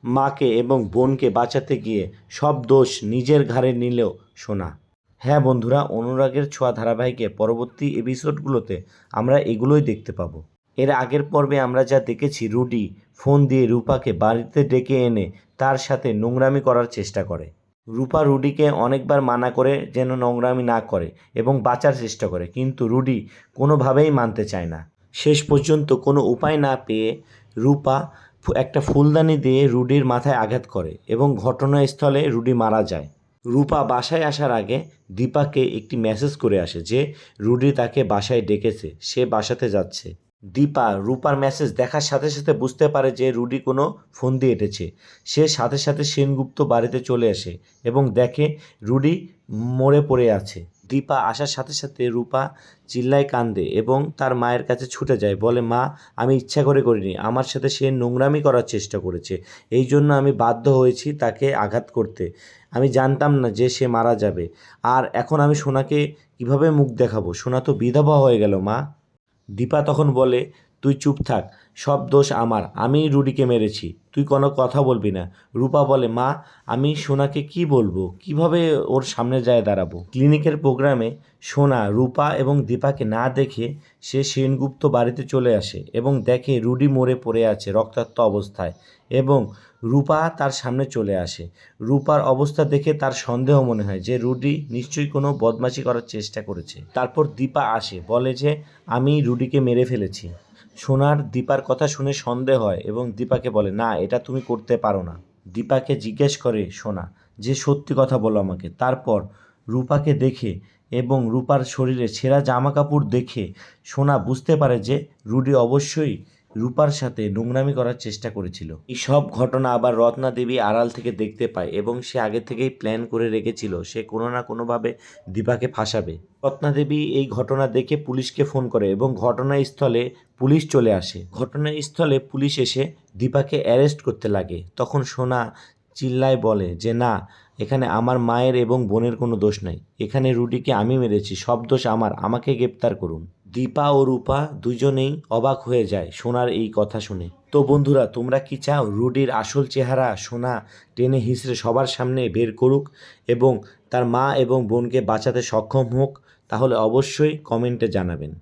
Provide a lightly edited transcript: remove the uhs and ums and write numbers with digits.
মাকে এবং বোনকে বাঁচাতে গিয়ে সব দোষ নিজের ঘাড়ে নিলেও সোনা। হ্যাঁ বন্ধুরা, অনুরাগের ছোঁয়া ধারাবাহিকের পরবর্তী এপিসোডগুলোতে আমরা এগুলোই দেখতে পাবো। এর আগের পর্বে আমরা যা দেখেছি, রুডি ফোন দিয়ে রূপাকে বাড়িতে ডেকে এনে তার সাথে নোংরামি করার চেষ্টা করে। রূপা রুডিকে অনেকবার মানা করে যেন নোংরামি না করে এবং বাঁচার চেষ্টা করে, কিন্তু রুডি কোনোভাবেই মানতে চায় না। শেষ পর্যন্ত কোনো উপায় না পেয়ে রূপা একটা ফুলদানি দিয়ে রুডির মাথায় আঘাত করে এবং ঘটনাস্থলে রুডি মারা যায়। রূপা বাসায় আসার আগে দীপাকে একটি মেসেজ করে আসে যে রুডি তাকে বাসায় ডেকেছে, সে বাসাতে যাচ্ছে। দীপা রূপার মেসেজ দেখার সাথে সাথে বুঝতে পারে যে রুডি কোনো ফোন দিয়ে এঁটেছে। সে সাথে সাথে সেনগুপ্ত বাড়িতে চলে আসে এবং দেখে রুডি মরে পড়ে আছে। দীপা আসার সাথে সাথে রূপা চিল্লায় কান্দে এবং তার মায়ের কাছে ছুটে যায়, বলে, মা, আমি ইচ্ছা করে করিনি, আমার সাথে সে নোংরামি করার চেষ্টা করেছে, এই জন্য আমি বাধ্য হয়েছি তাকে আঘাত করতে। আমি জানতাম না যে সে মারা যাবে, আর এখন আমি সোনাকে কিভাবে মুখ দেখাবো? সোনা তো বিধবা হয়ে গেল মা। দীপা তখন বলে, তুই চুপ থাক, সব দোষ আমার, আমিই রুডিকে মেরেছি, তুই কোনো কথা বলবি না। রূপা বলে, মা, আমি সোনাকে কি বলবো, কিভাবে ওর সামনে যায় দাঁড়াবো? ক্লিনিকের প্রোগ্রামে সোনা রূপা এবং দীপাকে না দেখে সে সেনগুপ্ত বাড়িতে চলে আসে এবং দেখে রুডি মরে পড়ে আছে রক্তাক্ত অবস্থায়, এবং রূপা তার সামনে চলে আসে। রূপার অবস্থা দেখে তার সন্দেহ মনে হয় যে রুডি নিশ্চয়ই কোনো বদমাশি করার চেষ্টা করেছে। তারপর দীপা আসে, বলে যে আমি রুডিকে মেরে ফেলেছি। সোনার দীপার কথা শুনে সন্দেহ হয় এবং দীপাকে বলে, না, এটা তুমি করতে পারো না। দীপাকে জিজ্ঞেস করে সোনা যে সত্যি কথা বলো আমাকে। তারপর রূপাকে দেখে এবং রূপার শরীরে ছেঁড়া জামা কাপড় দেখে সোনা বুঝতে পারে যে রুডি অবশ্যই রূপার সাথে নোংরামি করার চেষ্টা করেছিল। এই সব ঘটনা আবার রত্না দেবী আড়াল থেকে দেখতে পায় এবং সে আগে থেকেই প্ল্যান করে রেখেছিল সে কোনো না কোনোভাবে দীপাকে ফাঁসাবে। রত্না দেবী এই ঘটনা দেখে পুলিশকে ফোন করে এবং ঘটনাস্থলে পুলিশ চলে আসে। ঘটনাস্থলে পুলিশ এসে দীপাকে অ্যারেস্ট করতে লাগে। তখন সোনা চিল্লায় বলে যে না, এখানে আমার মায়ের এবং বোনের কোনো দোষ নাই, এখানে রুডিকে আমি মেরেছি, সব দোষ আমার, আমাকে গ্রেপ্তার করুন। দীপা ও রূপা দুজনেই অবাক হয়ে যায় সোনার এই কথা শুনে। তো বন্ধুরা, তোমরা কি চাও রুডির আসল চেহারা সোনা টেনে হিঁচড়ে সবার সামনে বের করুক এবং তার মা এবং বোনকে বাঁচাতে সক্ষম হোক? তাহলে অবশ্যই কমেন্টে জানাবেন।